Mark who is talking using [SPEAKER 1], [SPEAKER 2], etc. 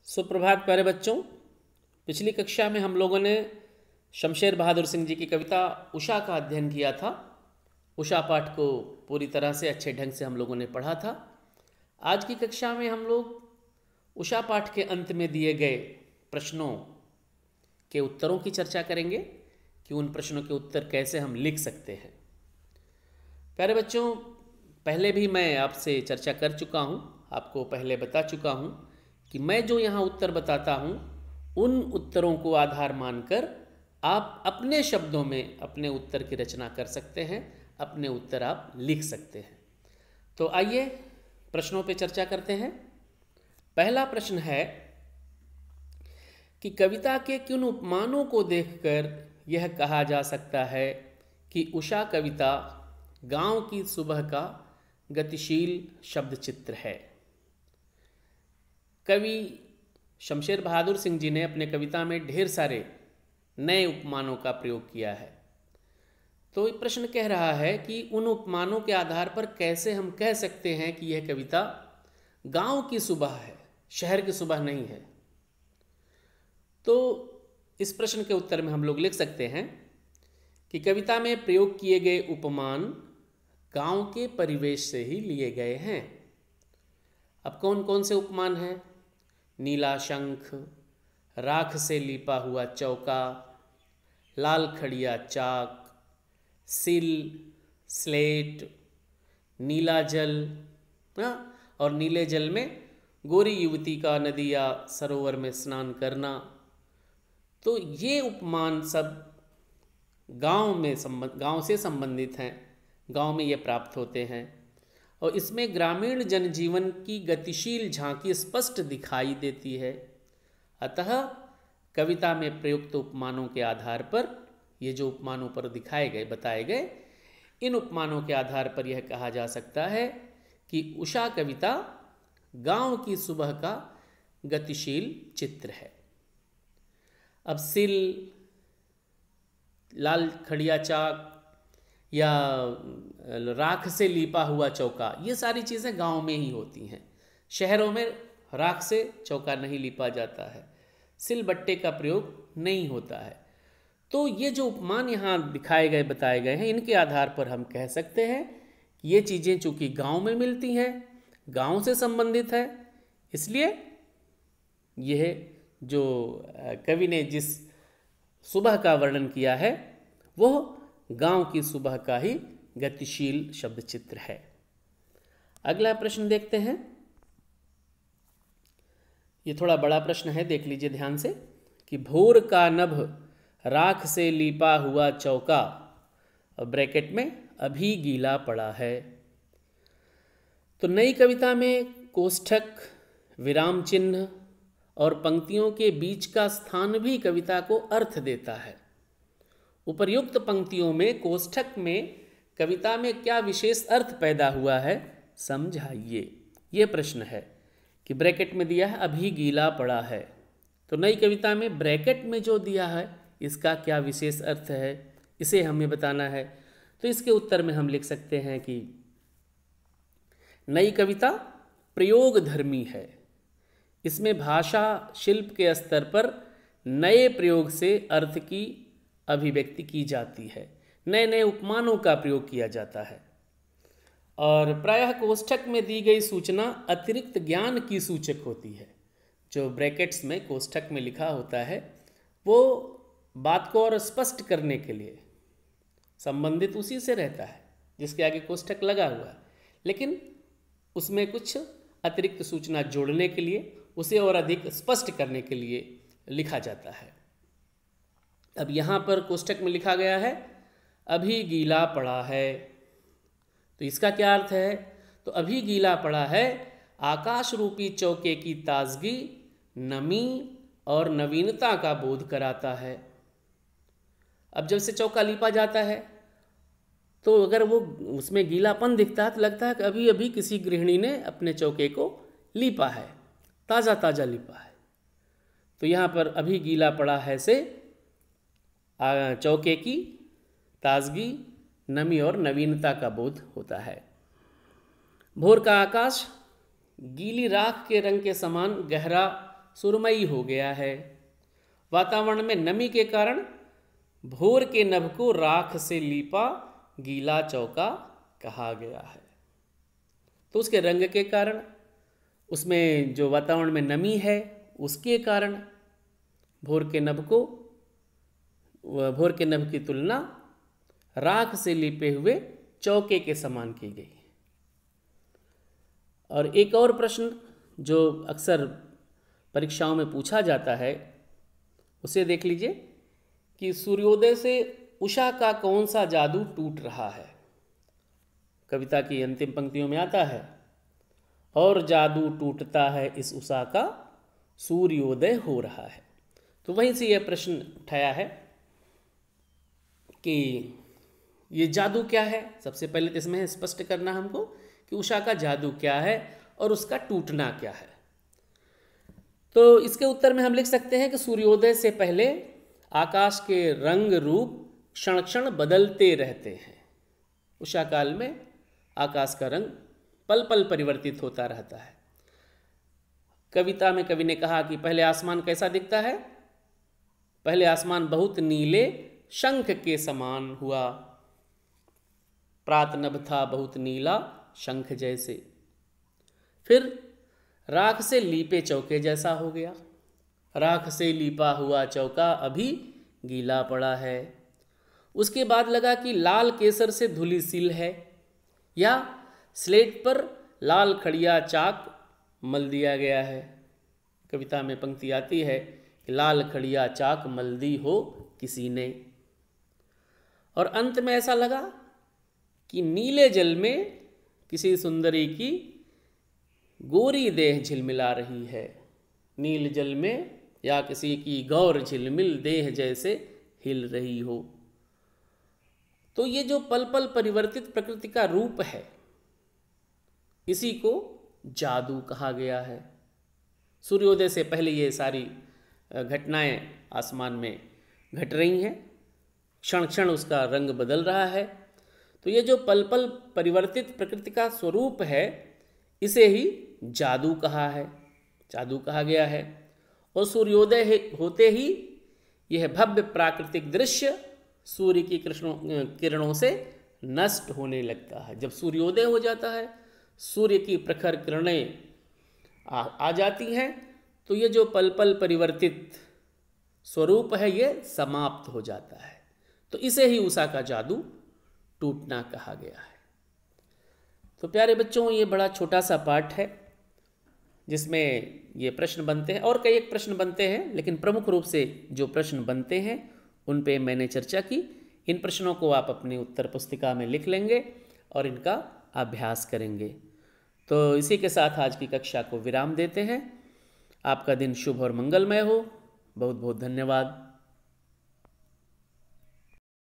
[SPEAKER 1] सुप्रभात प्यारे बच्चों। पिछली कक्षा में हम लोगों ने शमशेर बहादुर सिंह जी की कविता उषा का अध्ययन किया था। उषा पाठ को पूरी तरह से अच्छे ढंग से हम लोगों ने पढ़ा था। आज की कक्षा में हम लोग उषा पाठ के अंत में दिए गए प्रश्नों के उत्तरों की चर्चा करेंगे कि उन प्रश्नों के उत्तर कैसे हम लिख सकते हैं। प्यारे बच्चों, पहले भी मैं आपसे चर्चा कर चुका हूँ, आपको पहले बता चुका हूँ कि मैं जो यहाँ उत्तर बताता हूँ उन उत्तरों को आधार मानकर आप अपने शब्दों में अपने उत्तर की रचना कर सकते हैं, अपने उत्तर आप लिख सकते हैं। तो आइए प्रश्नों पे चर्चा करते हैं। पहला प्रश्न है कि कविता के किन उपमानों को देखकर यह कहा जा सकता है कि उषा कविता गांव की सुबह का गतिशील शब्द चित्र है। कवि शमशेर बहादुर सिंह जी ने अपने कविता में ढेर सारे नए उपमानों का प्रयोग किया है। तो ये प्रश्न कह रहा है कि उन उपमानों के आधार पर कैसे हम कह सकते हैं कि यह कविता गांव की सुबह है, शहर की सुबह नहीं है। तो इस प्रश्न के उत्तर में हम लोग लिख सकते हैं कि कविता में प्रयोग किए गए उपमान गांव के परिवेश से ही लिए गए हैं। अब कौन कौन से उपमान हैं? नीला शंख, राख से लिपा हुआ चौका, लाल खड़िया चाक, सिल, स्लेट, नीला जल, और नीले जल में गोरी युवती का नदी या सरोवर में स्नान करना। तो ये उपमान सब गांव से संबंधित हैं, गांव में ये प्राप्त होते हैं और इसमें ग्रामीण जनजीवन की गतिशील झांकी स्पष्ट दिखाई देती है। अतः कविता में प्रयुक्त उपमानों के आधार पर, ये जो उपमानों पर दिखाए गए बताए गए, इन उपमानों के आधार पर यह कहा जा सकता है कि उषा कविता गांव की सुबह का गतिशील चित्र है। अब सिल, लाल खड़िया चाक या राख से लिपा हुआ चौका, ये सारी चीज़ें गांव में ही होती हैं। शहरों में राख से चौका नहीं लिपा जाता है, सिलबट्टे का प्रयोग नहीं होता है। तो ये जो उपमान यहाँ दिखाए गए बताए गए हैं, इनके आधार पर हम कह सकते हैं कि ये चीज़ें चूँकि गांव में मिलती हैं, गांव से संबंधित है, इसलिए यह जो कवि ने जिस सुबह का वर्णन किया है वह गांव की सुबह का ही गतिशील शब्द चित्र है। अगला प्रश्न देखते हैं। ये थोड़ा बड़ा प्रश्न है, देख लीजिए ध्यान से कि भोर का नभ राख से लिपा हुआ चौका, और ब्रैकेट में अभी गीला पड़ा है। तो नई कविता में कोष्ठक, विराम चिन्ह और पंक्तियों के बीच का स्थान भी कविता को अर्थ देता है। उपर्युक्त पंक्तियों में कोष्ठक में कविता में क्या विशेष अर्थ पैदा हुआ है, समझाइए। ये प्रश्न है कि ब्रैकेट में दिया है अभी गीला पड़ा है, तो नई कविता में ब्रैकेट में जो दिया है इसका क्या विशेष अर्थ है, इसे हमें बताना है। तो इसके उत्तर में हम लिख सकते हैं कि नई कविता प्रयोग धर्मी है। इसमें भाषा शिल्प के स्तर पर नए प्रयोग से अर्थ की अभिव्यक्ति की जाती है, नए नए उपमानों का प्रयोग किया जाता है और प्रायः कोष्ठक में दी गई सूचना अतिरिक्त ज्ञान की सूचक होती है। जो ब्रैकेट्स में कोष्ठक में लिखा होता है वो बात को और स्पष्ट करने के लिए संबंधित उसी से रहता है जिसके आगे कोष्ठक लगा हुआ है, लेकिन उसमें कुछ अतिरिक्त सूचना जोड़ने के लिए, उसे और अधिक स्पष्ट करने के लिए लिखा जाता है। अब यहाँ पर कोष्ठक में लिखा गया है अभी गीला पड़ा है, तो इसका क्या अर्थ है? तो अभी गीला पड़ा है आकाश रूपी चौके की ताजगी, नमी और नवीनता का बोध कराता है। अब जब से चौका लिपा जाता है तो अगर वो उसमें गीलापन दिखता है तो लगता है कि अभी अभी किसी गृहिणी ने अपने चौके को लीपा है, ताज़ा ताज़ा लिपा है। तो यहाँ पर अभी गीला पड़ा है से चौके की ताजगी, नमी और नवीनता का बोध होता है। भोर का आकाश गीली राख के रंग के समान गहरा सुरमई हो गया है। वातावरण में नमी के कारण भोर के नभ को राख से लीपा गीला चौका कहा गया है। तो उसके रंग के कारण, उसमें जो वातावरण में नमी है उसके कारण भोर के नभ की तुलना राख से लिपे हुए चौके के समान की गई। और एक और प्रश्न जो अक्सर परीक्षाओं में पूछा जाता है उसे देख लीजिए कि सूर्योदय से उषा का कौन सा जादू टूट रहा है। कविता की अंतिम पंक्तियों में आता है, और जादू टूटता है इस उषा का, सूर्योदय हो रहा है। तो वहीं से यह प्रश्न उठाया है कि ये जादू क्या है। सबसे पहले तो इसमें स्पष्ट करना हमको कि उषा का जादू क्या है और उसका टूटना क्या है। तो इसके उत्तर में हम लिख सकते हैं कि सूर्योदय से पहले आकाश के रंग रूप क्षण क्षण बदलते रहते हैं। उषा काल में आकाश का रंग पल पल परिवर्तित होता रहता है। कविता में कवि ने कहा कि पहले आसमान कैसा दिखता है? पहले आसमान बहुत नीले शंख के समान हुआ। प्रात नभ था बहुत नीला शंख जैसे। फिर राख से लीपे चौके जैसा हो गया। राख से लीपा हुआ चौका अभी गीला पड़ा है। उसके बाद लगा कि लाल केसर से धुली सिल है, या स्लेट पर लाल खड़िया चाक मल दिया गया है। कविता में पंक्ति आती है कि लाल खड़िया चाक मल दी हो किसी ने। और अंत में ऐसा लगा कि नीले जल में किसी सुंदरी की गोरी देह झिलमिला रही है। नील जल में या किसी की गौर झिलमिल देह जैसे हिल रही हो। तो ये जो पल पल परिवर्तित प्रकृति का रूप है, इसी को जादू कहा गया है। सूर्योदय से पहले ये सारी घटनाएं आसमान में घट रही हैं, क्षण क्षण उसका रंग बदल रहा है। तो ये जो पल पल परिवर्तित प्रकृति का स्वरूप है, इसे ही जादू कहा है, जादू कहा गया है। और सूर्योदय होते ही यह भव्य प्राकृतिक दृश्य सूर्य की किरणों से नष्ट होने लगता है। जब सूर्योदय हो जाता है, सूर्य की प्रखर किरणें आ जाती हैं, तो ये जो पल पल परिवर्तित स्वरूप है ये समाप्त हो जाता है। तो इसे ही उषा का जादू टूटना कहा गया है। तो प्यारे बच्चों, ये बड़ा छोटा सा पाठ है जिसमें ये प्रश्न बनते हैं, और कई एक प्रश्न बनते हैं, लेकिन प्रमुख रूप से जो प्रश्न बनते हैं उन पे मैंने चर्चा की। इन प्रश्नों को आप अपनी उत्तर पुस्तिका में लिख लेंगे और इनका अभ्यास करेंगे। तो इसी के साथ आज की कक्षा को विराम देते हैं। आपका दिन शुभ और मंगलमय हो। बहुत बहुत धन्यवाद।